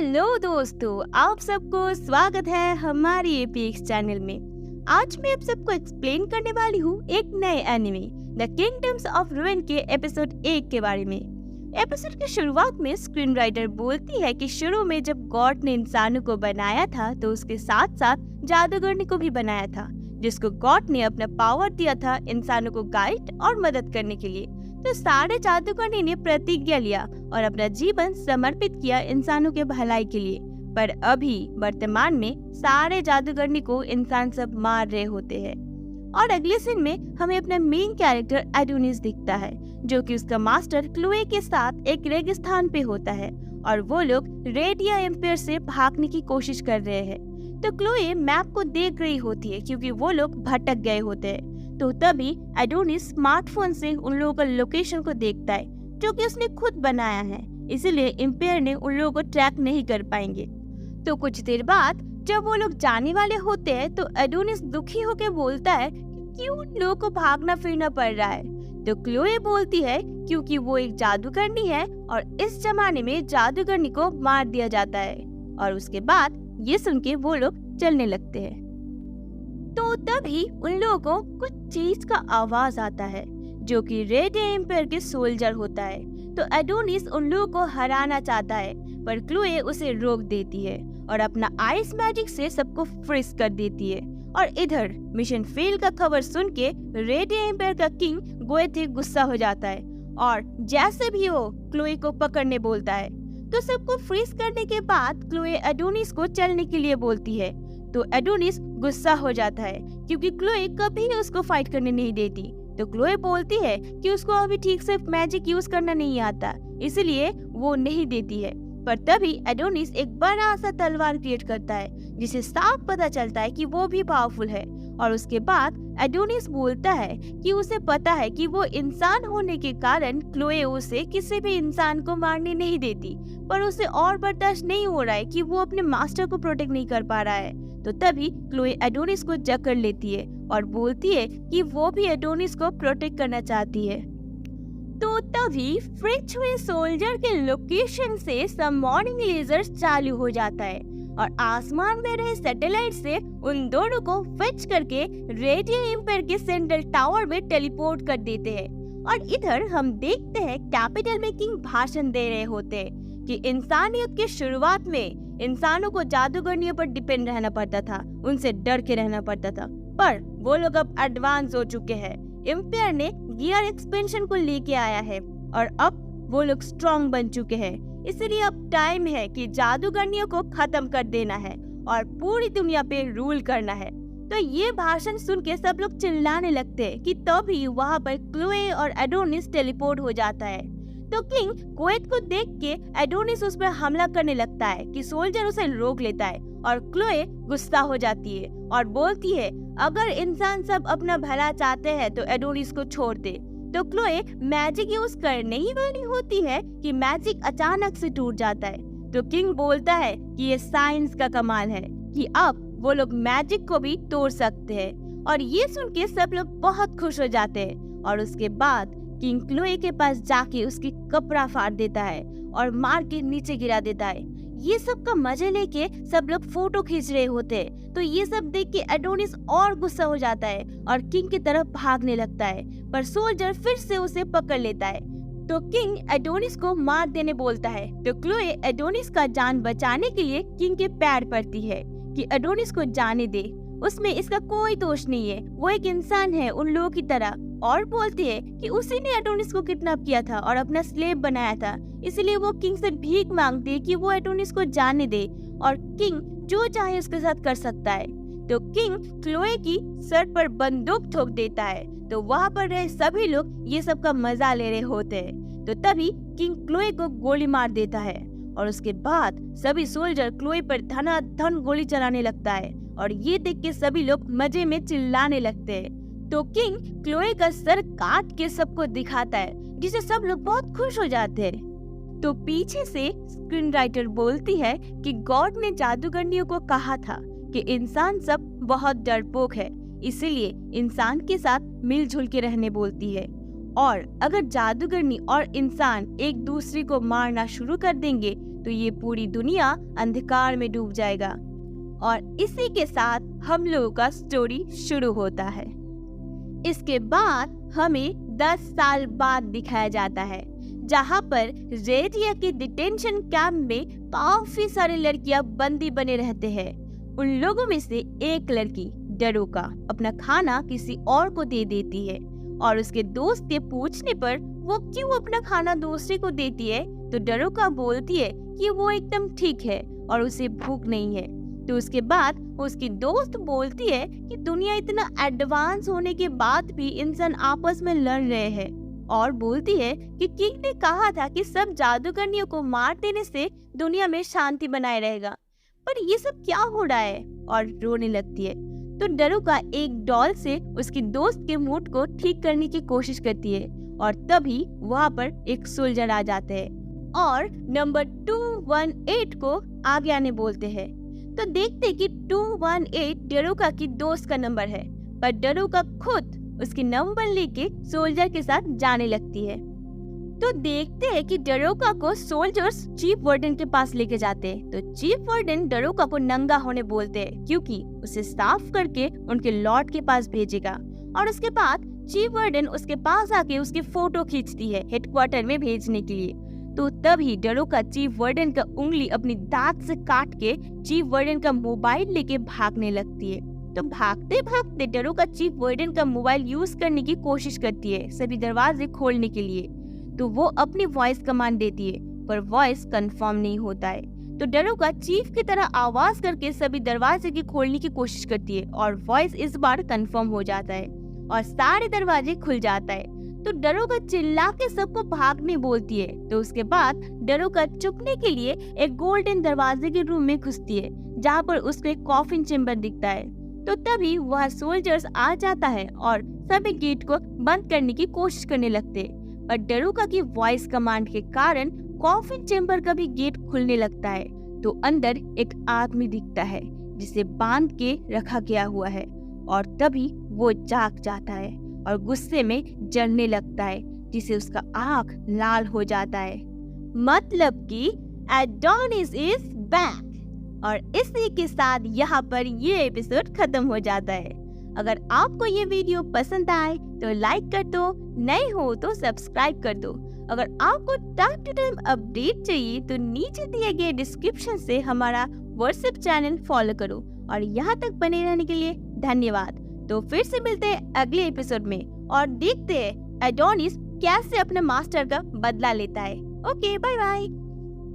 Hello दोस्तों, आप सबको स्वागत है हमारी एपीएक्स चैनल में। आज मैं आप सबको एक्सप्लेन करने वाली हूँ एक नए anime the kingdoms of ruin के एपिसोड 1 के बारे में। एपिसोड की शुरुआत में स्क्रीन राइटर बोलती है कि शुरू में जब गॉड ने इंसानों को बनाया था तो उसके साथ साथ जादूगरनी को भी बनाया था, जिसको गॉड ने अपना पावर दिया था इंसानों को गाइड और मदद करने के लिए। तो सारे जादूगरनी ने प्रतिज्ञा लिया और अपना जीवन समर्पित किया इंसानों के भलाई के लिए। पर अभी वर्तमान में सारे जादूगरनी को इंसान सब मार रहे होते हैं। और अगले सीन में हमें अपना मेन कैरेक्टर एडोनिस दिखता है, जो कि उसका मास्टर क्लोए के साथ एक रेगिस्तान पे होता है और वो लोग रेडिया एम्पायर से भागने की कोशिश कर रहे हैं। तो क्लोए मैप को देख रही होती है क्योंकि वो लोग भटक गए होते हैं। तो तभी एडोनिस स्मार्टफोन से उन लोगों का लोकेशन को देखता है, जो कि उसने खुद बनाया है, इसलिए एम्पायर ने उन लोगों को ट्रैक नहीं कर पाएंगे। तो कुछ देर बाद जब वो लोग जाने वाले होते हैं तो एडोनिस दुखी होकर बोलता है कि क्यों उन लोगों को भागना फिरना पड़ रहा है। तो क्लोए बोलती है क्योंकि वो एक जादूगरनी है और इस जमाने में जादूगरनी को मार दिया जाता है। और उसके बाद ये सुन के वो लोग चलने लगते हैं। तो तभी उन लोगों को कुछ चीज का आवाज आता है, जो कि रेडिया एम्पायर के सोल्जर होता है। तो एडोनिस उन लोगों को हराना चाहता है, पर क्लोए उसे रोक देती है और अपना आइस मैजिक से सबको फ्रीज कर देती है। और इधर मिशन फेल का खबर सुन के रेडिया एम्पायर का किंग गोएथे गुस्सा हो जाता है और जैसे भी हो क्लोए को पकड़ने बोलता है। तो सबको फ्रीज करने के बाद क्लोए एडोनिस को चलने के लिए बोलती है। तो एडोनिस गुस्सा हो जाता है क्योंकि क्लोए कभी उसको फाइट करने नहीं देती। तो क्लोए बोलती है कि उसको अभी ठीक से मैजिक यूज करना नहीं आता, इसलिए वो नहीं देती है। पर तभी एडोनिस एक बड़ा सा तलवार क्रिएट करता है, जिसे साफ पता चलता है कि वो भी पावरफुल है। और उसके बाद एडोनिस बोलता है कि उसे पता है कि वो इंसान होने के कारण क्लोए उसे किसी भी इंसान को मारने नहीं देती, पर उसे और बर्दाश्त नहीं हो रहा है कि वो अपने मास्टर को प्रोटेक्ट नहीं कर पा रहा है। तो तभी क्लोए एडोनिस को जकड़ लेती है और बोलती है कि वो भी एडोनिस को प्रोटेक्ट करना चाहती है। तो तभी फ्रिज हुए सोल्जर के लोकेशन से समॉर्निंग लेजर चालू हो जाता है और आसमान में रहे सैटेलाइट से उन दोनों को फेच करके रेडिया एम्पायर के सेंट्रल टावर में टेलीपोर्ट कर देते हैं। और इधर हम देखते हैं कैपिटल में किंग भाषण दे रहे होते हैं कि इंसानियत के शुरुआत में इंसानों को जादूगरनियों पर डिपेंड रहना पड़ता था, उनसे डर के रहना पड़ता था, पर वो लोग अब एडवांस हो चुके हैं। एम्पायर ने गियर एक्सपेंशन को लेके आया है और अब वो लोग स्ट्रॉन्ग बन चुके हैं, इसलिए अब टाइम है कि जादूगरनियों को खत्म कर देना है और पूरी दुनिया पे रूल करना है। तो ये भाषण सुन के सब लोग चिल्लाने लगते हैं कि तभी वहाँ पर क्लोए और एडोनिस टेलीपोर्ट हो जाता है। तो किंग गोएथ को देख के एडोनिस उस पर हमला करने लगता है कि सोल्जर उसे रोक लेता है और क्लोए गुस्सा हो जाती है और बोलती है अगर इंसान सब अपना भला चाहते हैं तो एडोनिस को छोड़ दे। तो क्लोए मैजिक यूज करने ही वाली होती है कि मैजिक अचानक से टूट जाता है। तो किंग बोलता है कि ये साइंस का कमाल है कि अब वो लोग मैजिक को भी तोड़ सकते हैं। और ये सुन के सब लोग बहुत खुश हो जाते हैं और उसके बाद किंग क्लोए के पास जाके उसकी कपड़ा फाड़ देता है और मार के नीचे गिरा देता है। ये सब का मजे लेके सब लोग फोटो खींच रहे होते हैं। तो ये सब देख के एडोनिस और गुस्सा हो जाता है और किंग की तरफ भागने लगता है, पर सोल्जर फिर से उसे पकड़ लेता है। तो किंग एडोनिस को मार देने बोलता है। तो क्लोए एडोनिस का जान बचाने के लिए किंग के पैर पड़ती है कि एडोनिस को जाने दे, उसमें इसका कोई दोष नहीं है, वो एक इंसान है उन लोगों की तरह। और बोलती है कि उसी ने एडोनिस को किडनैप किया था और अपना स्लेव बनाया था, इसलिए वो किंग से भीख मांगती है कि वो एडोनिस को जाने दे और किंग जो चाहे उसके साथ कर सकता है। तो किंग क्लोए की सर पर बंदूक ठोक देता है। तो वहाँ पर रहे सभी लोग ये सब का मजा ले रहे होते हैं। तो तभी किंग क्लोए को गोली मार देता है और उसके बाद सभी सोल्जर क्लोए पर धनाधन गोली चलाने लगता है और ये देख के सभी लोग मजे में चिल्लाने लगते हैं। तो किंग क्लोए का सर काट के सबको दिखाता है, जिसे सब लोग बहुत खुश हो जाते हैं। तो पीछे से स्क्रीन राइटर बोलती है कि गॉड ने जादूगरनियों को कहा था कि इंसान सब बहुत डरपोक है, इसीलिए इंसान के साथ मिलजुल के रहने बोलती है। और अगर जादूगरनी और इंसान एक दूसरे को मारना शुरू कर देंगे तो ये पूरी दुनिया अंधकार में डूब जाएगा। और इसी के साथ हम लोगों का स्टोरी शुरू होता है। इसके बाद हमें 10 साल बाद दिखाया जाता है, जहाँ पर रेडिया के डिटेंशन कैंप में काफी सारी लड़कियां बंदी बने रहते हैं। उन लोगों में से एक लड़की डरोका अपना खाना किसी और को दे देती है और उसके दोस्त के पूछने पर वो क्यों अपना खाना दूसरे को देती है तो डरोका बोलती है कि वो एकदम ठीक है और उसे भूख नहीं है। तो उसके बाद उसकी दोस्त बोलती है कि दुनिया इतना एडवांस होने के बाद भी इंसान आपस में लड़ रहे हैं और बोलती है कि किंग ने कहा था कि सब जादूगरनियों को मार देने से दुनिया में शांति बनाए रहेगा, पर ये सब क्या हो रहा है, और रोने लगती है। तो डरोका एक डॉल से उसकी दोस्त के मूड को ठीक करने की कोशिश करती है और तभी वहाँ पर एक सोल्जर आ जाते हैं और नंबर 218 को आगे आने बोलते हैं। तो देखते कि 218 डरोका की दोस्त का नंबर है, पर डरोका खुद उसके नंबर लेके सोल्जर के साथ जाने लगती है। तो देखते हैं कि डरोका को सोल्जर्स चीफ वार्डन के पास लेके जाते हैं। तो चीफ वार्डन डरोका को नंगा होने बोलते हैं क्योंकि उसे साफ करके उनके लॉर्ड के पास भेजेगा। और उसके बाद चीफ वार्डन उसके पास आके उसकी फोटो खींचती है हेडक्वार्टर में भेजने के लिए। तो तभी डरोका चीफ वार्डन का उंगली अपनी दांत से काट के चीफ वार्डन का मोबाइल लेके भागने लगती है। तो भागते भागते डरोका चीफ वार्डन का मोबाइल यूज करने की कोशिश करती है सभी दरवाजे खोलने के लिए। तो वो अपनी वॉइस कमांड देती है पर वॉइस कंफर्म नहीं होता है। तो डरोका चीफ की तरह आवाज करके सभी दरवाजे की खोलने की कोशिश करती है और वॉइस इस बार कंफर्म हो जाता है और सारे दरवाजे खुल जाता है। तो डरोका चिल्ला के सबको भागने बोलती है। तो उसके बाद डरोका छुपने के लिए एक गोल्डन दरवाजे के रूम में घुसती है जहाँ पर उसको एक कॉफिन चेम्बर दिखता है। तो तभी वह सोल्जर्स आ जाता है और सभी गेट को बंद करने की कोशिश करने लगते हैं, पर डरोका की वॉइस कमांड के कारण कॉफिन चेम्बर का भी गेट खुलने लगता है। तो अंदर एक आदमी दिखता है जिसे बांध के रखा गया हुआ है और तभी वो जाग जाता है और गुस्से में जलने लगता है जिससे उसका आँख लाल हो जाता है, मतलब कि एडोनिस इज बैक। और इसी के साथ यहाँ पर ये एपिसोड खत्म हो जाता है। अगर आपको ये वीडियो पसंद आए तो लाइक कर दो, नए हो तो सब्सक्राइब कर दो। अगर आपको टाइम टू टाइम अपडेट चाहिए तो नीचे दिए गए डिस्क्रिप्शन से हमारा व्हाट्सएप चैनल फॉलो करो। और यहाँ तक बने रहने के लिए धन्यवाद। तो फिर से मिलते हैं अगले एपिसोड में और देखते हैं एडोनिस कैसे अपने मास्टर का बदला लेता है। Okay, bye bye.